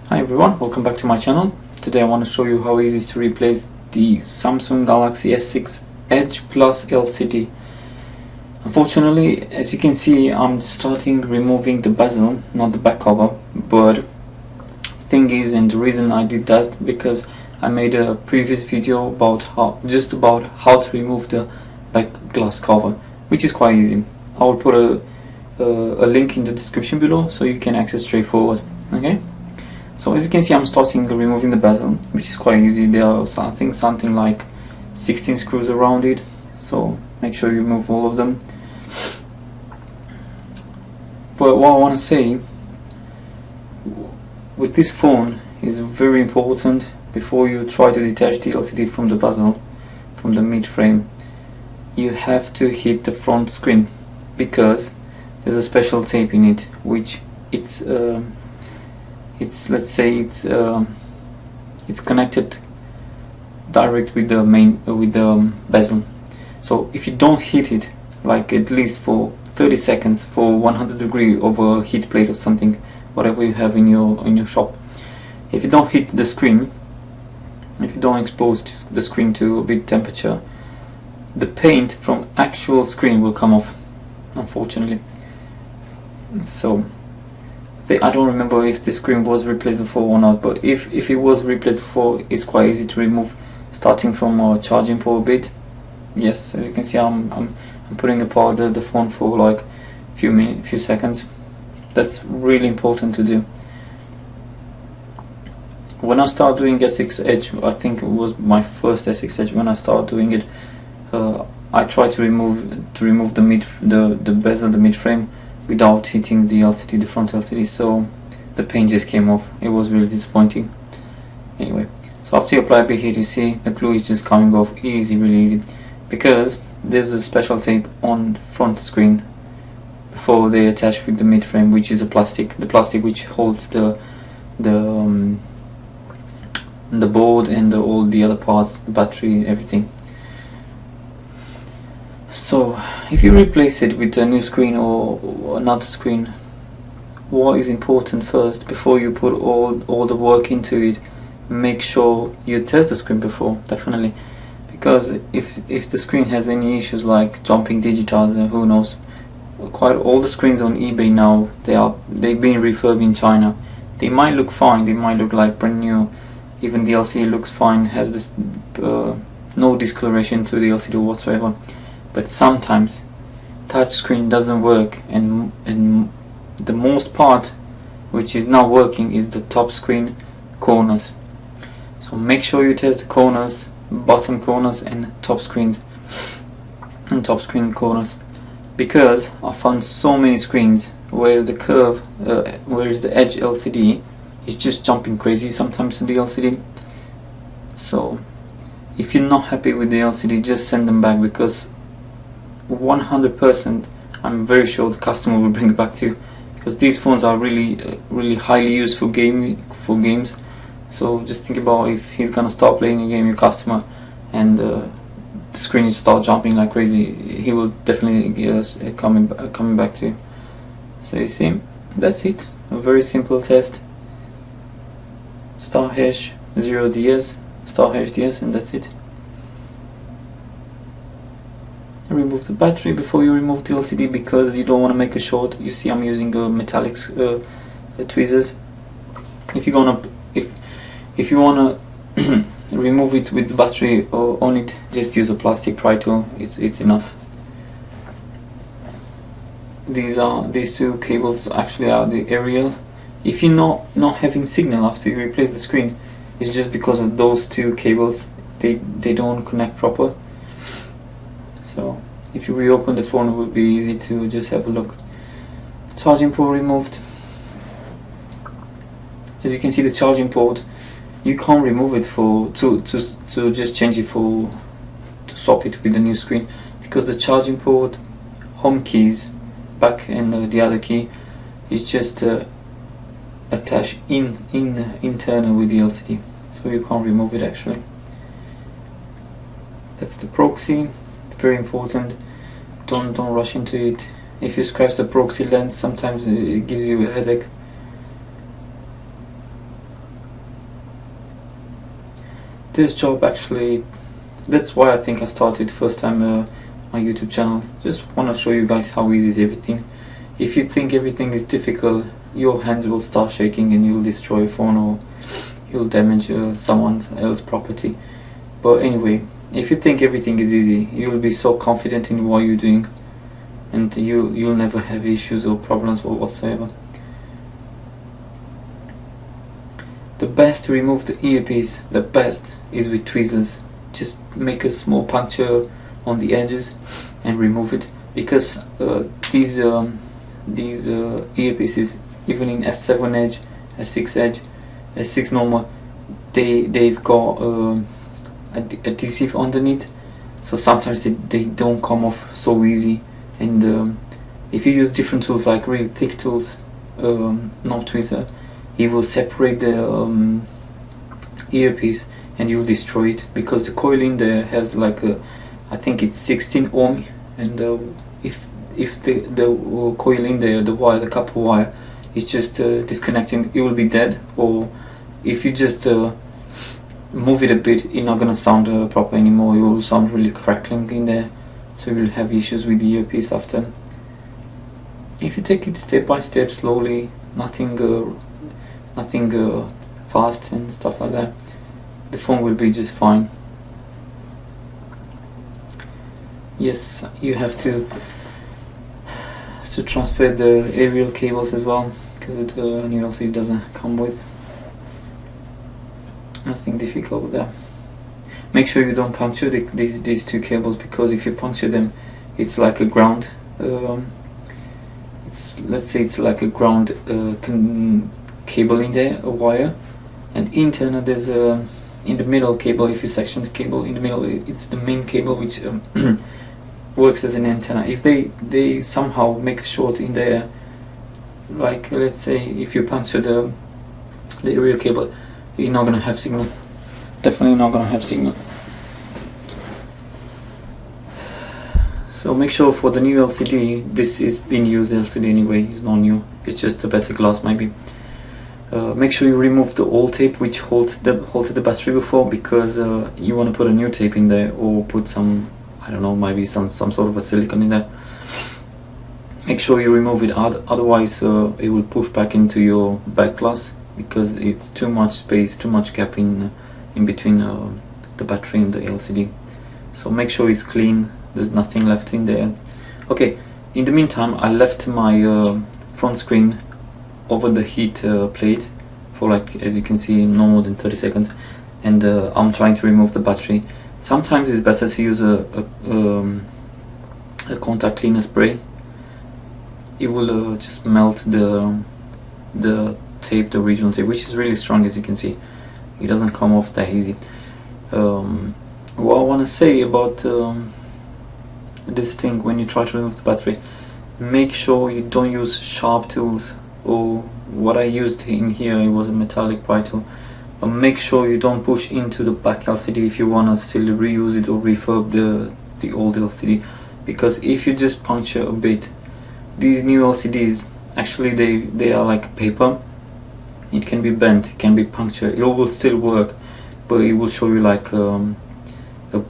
Hi everyone, welcome back to my channel. Today I want to show you how easy it is to replace the Samsung Galaxy S6 Edge Plus LCD. Unfortunately, as you can see, I'm starting removing the bezel, not the back cover, but the thing is, and the reason I did that, because I made a previous video about how to remove the back glass cover, which is quite easy. I will put a link in the description below so you can access straightforward. Okay, so as you can see, I'm starting removing the bezel, which is quite easy. There are I think something like 16 screws around it, so make sure you remove all of them. But what I want to say with this phone is very important. Before you try to detach the LCD from the bezel, from the mid frame, you have to hit the front screen, because there's a special tape in it, which it's let's say it's connected direct with the main bezel. So if you don't hit it, like at least for 30 seconds, for 100-degree over a heat plate or something, whatever you have in your shop, if you don't hit the screen, if you don't expose the screen to a bit temperature, the paint from actual screen will come off, unfortunately. So I don't remember if the screen was replaced before or not, but if it was replaced before, it's quite easy to remove, starting from a charging port bit. Yes, as you can see, I'm putting apart the phone for like few seconds. That's really important to do. When I started doing S6 Edge, I think it was my first S6 Edge. When I started doing it, I tried to remove the bezel, the mid frame, without hitting the LCD, the front LCD, so the paint just came off. It was really disappointing. Anyway, so after you apply a bit heat, you see the glue is just coming off easy, really easy, because there's a special tape on front screen before they attach with the mid frame, which is the plastic which holds the board and all the other parts, the battery, everything. So if you replace it with a new screen or another screen, what is important first, before you put all the work into it, make sure you test the screen before, definitely, because if the screen has any issues like jumping digitizer, who knows. Quite all the screens on eBay now, they've been refurbed in China. They might look fine, they might look like brand new, even the LCD looks fine, has this no discoloration to the LCD whatsoever. But sometimes touch screen doesn't work, and the most part which is not working is the top screen corners. So make sure you test the corners, bottom corners and top screens and top screen corners, because I found so many screens whereas the curve, whereas the Edge LCD is just jumping crazy sometimes to the LCD. So if you're not happy with the LCD, just send them back, because 100% I'm very sure the customer will bring it back to you, because these phones are really highly used for games. So just think about, if he's gonna start playing a game, your customer, and the screen start jumping like crazy, he will definitely get us coming back to you. So you see, that's it, a very simple test. Star hash 0 DS, star hash DS, and that's it. Remove the battery before you remove the LCD, because you don't want to make a short. You see, I'm using metallic tweezers. If you wanna remove it with the battery on it, just use a plastic pry tool. It's enough. These two cables actually are the aerial. If you're not having signal after you replace the screen, it's just because of those two cables. They don't connect proper. So if you reopen the phone, it will be easy to just have a look. Charging port removed. As you can see, the charging port, you can't remove it to just change it to swap it with the new screen, because the charging port home keys back and the other key is just attached internal with the LCD, so you can't remove it actually. That's the proxy, very important. Don't rush into it. If you scratch the proxy lens, sometimes it gives you a headache. this job actually, that's why I think I started first time my YouTube channel. Just want to show you guys how easy is everything. If you think everything is difficult, your hands will start shaking and you'll destroy a phone or you'll damage someone else's property. But anyway, if you think everything is easy, you'll be so confident in what you're doing, and you'll never have issues or problems or whatsoever. The best to remove the earpiece, the best is with tweezers. Just make a small puncture on the edges and remove it, because these earpieces, even in S7 edge, S6 edge, S6 normal, they've got adhesive underneath, so sometimes they don't come off so easy. And if you use different tools, like really thick tools, not tweezer, it will separate the earpiece and you'll destroy it, because the coil in there has like I think it's 16 ohm, and if the coil in there, the wire, the copper wire, is just disconnecting, it will be dead. Or if you just move it a bit, it's not gonna sound proper anymore. It will sound really crackling in there, so you will have issues with the earpiece after. If you take it step by step, slowly, nothing fast and stuff like that, the phone will be just fine. Yes, you have to transfer the aerial cables as well, because the new LCD doesn't come with. Nothing difficult with that. Make sure you don't puncture these two cables, because if you puncture them, it's like a ground. Let's say it's like a ground cable in there, a wire, and internal there's a in the middle cable. If you section the cable in the middle, it's the main cable which works as an antenna. If they somehow make a short in there, like let's say if you puncture the aerial cable, you're not gonna have signal. Definitely not gonna have signal. So make sure for the new LCD, this is being used LCD anyway, it's not new, it's just a better glass maybe. Make sure you remove the old tape which holds the battery before, because you want to put a new tape in there, or put some, I don't know, maybe some sort of a silicone in there. Make sure you remove it, otherwise it will push back into your back glass, because it's too much space, too much gap in between the battery and the LCD. So make sure it's clean, there's nothing left in there. Okay, in the meantime, I left my front screen over the heat plate for, like, as you can see, no more than 30 seconds, and I'm trying to remove the battery. Sometimes it's better to use a contact cleaner spray. It will just melt the tape, the original tape, which is really strong, as you can see. It doesn't come off that easy. What I want to say about this thing, when you try to remove the battery, make sure you don't use sharp tools, or what I used in here, it was a metallic pry tool. But make sure you don't push into the back LCD if you want to still reuse it or refurb the old LCD, because if you just puncture a bit, these new LCDs, actually they are like paper. It can be bent, it can be punctured, it will still work, but it will show you like a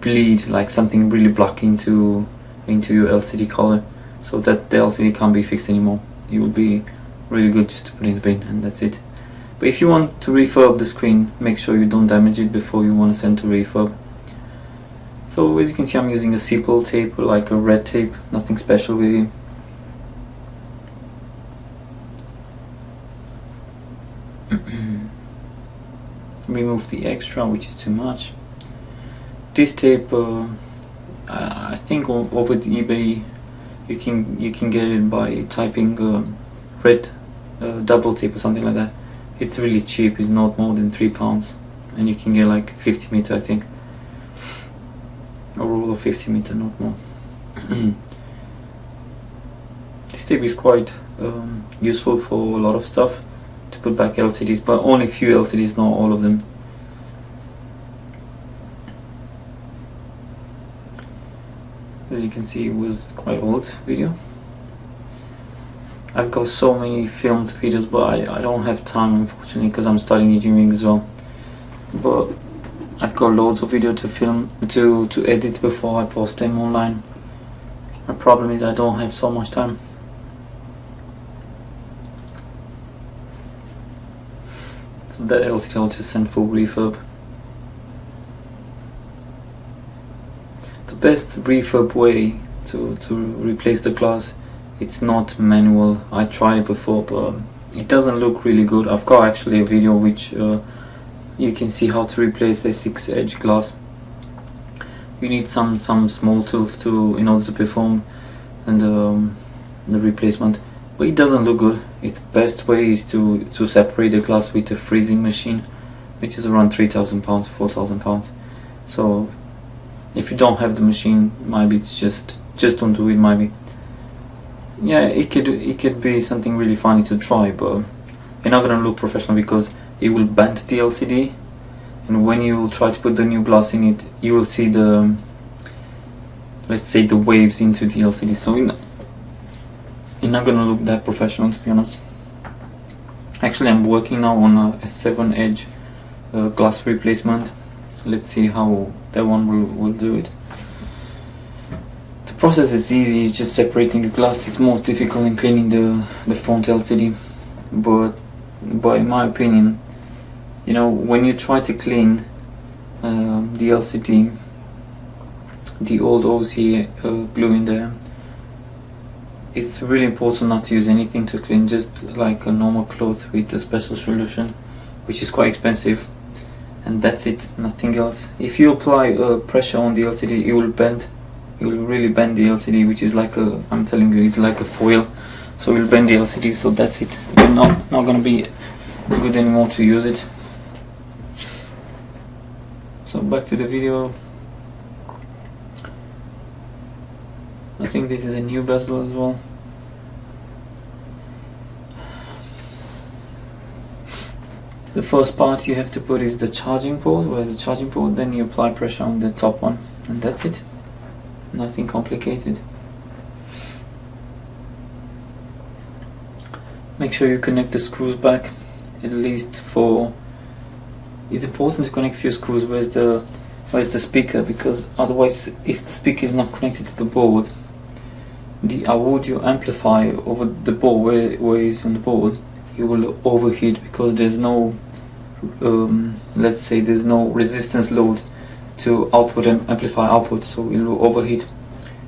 bleed, like something really black into your LCD color, so that the LCD can't be fixed anymore. It will be really good just to put in the bin, and that's it. But if you want to refurb the screen, make sure you don't damage it before you want to send to refurb. So as you can see, I'm using a simple tape, like a red tape, nothing special with it. Remove the extra, which is too much. This tape, I think over the eBay you can get it by typing red double tape or something like that. It's really cheap, it's not more than £3, and you can get like 50 meter, I think, a roll of 50 meter, not more. This tape is quite useful for a lot of stuff, to put back LCDs, but only few LCDs, not all of them. As you can see, it was quite old video. I've got so many filmed videos, but I don't have time, unfortunately, because I'm studying engineering as well. But I've got loads of video to film, to edit before I post them online. My problem is I don't have so much time. So that LCD I'll just send for refurb. The best refurb way to replace the glass, it's not manual. I tried it before, but it doesn't look really good. I've got actually a video which you can see how to replace a 6-edge glass. You need some small tools in order to perform and the replacement, but it doesn't look good. Its best way is to separate the glass with a freezing machine, which is around £3,000, £4,000. So if you don't have the machine, maybe it's just don't do it. Maybe, yeah, it could be something really funny to try, but you're not gonna look professional because it will bend the LCD, and when you try to put the new glass in it, you will see the, let's say, the waves into the LCD. So you're not gonna look that professional, to be honest. Actually, I'm working now on a 7-edge glass replacement. Let's see how that one will do it. The process is easy, it's just separating the glass. It's most difficult in cleaning the front LCD, but in my opinion, you know, when you try to clean the LCD, the old OC glue in there, it's really important not to use anything to clean, just like a normal cloth with a special solution, which is quite expensive, and that's it, nothing else. If you apply pressure on the LCD, it will bend. It will really bend the LCD, which is like a, I'm telling you, it's like a foil. So it will bend the LCD. So that's it. You're not gonna be good anymore to use it. So back to the video. I think this is a new bezel as well. The first part you have to put is the charging port. Where's the charging port? Then you apply pressure on the top one, and that's it. Nothing complicated. Make sure you connect the screws back, at least for. It's important to connect a few screws. Where's the speaker? Because otherwise, if the speaker is not connected to the board, the audio amplifier over the board, where is on the board, it will overheat because there's no, let's say, there's no resistance load to output and amplifier output, so it will overheat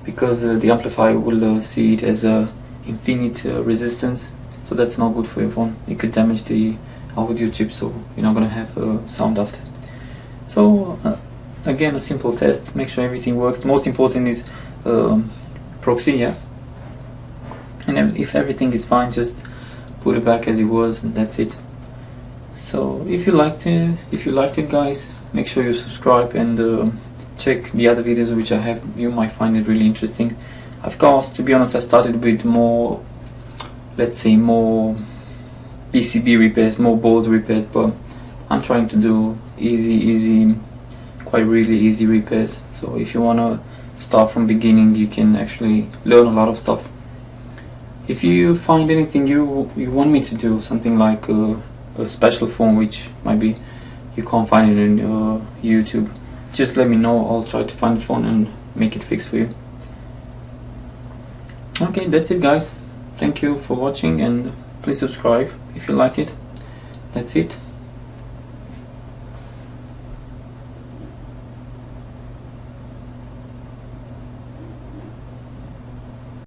because the amplifier will see it as a infinite resistance. So that's not good for your phone. It could damage the audio chip, so you're not gonna have sound after. So again, a simple test. Make sure everything works. Most important is proxy, yeah. And if everything is fine, just put it back as it was, and that's it. So if you liked it, guys, make sure you subscribe and check the other videos which I have. You might find it really interesting. Of course, to be honest, I started with more, let's say, more PCB repairs, more board repairs, but I'm trying to do easy, quite really easy repairs. So if you wanna start from beginning, you can actually learn a lot of stuff. If you find anything you want me to do, something like a special phone which maybe you can't find it in YouTube, just let me know. I'll try to find the phone and make it fix for you. Okay, that's it, guys. Thank you for watching, and please subscribe if you like it. That's it.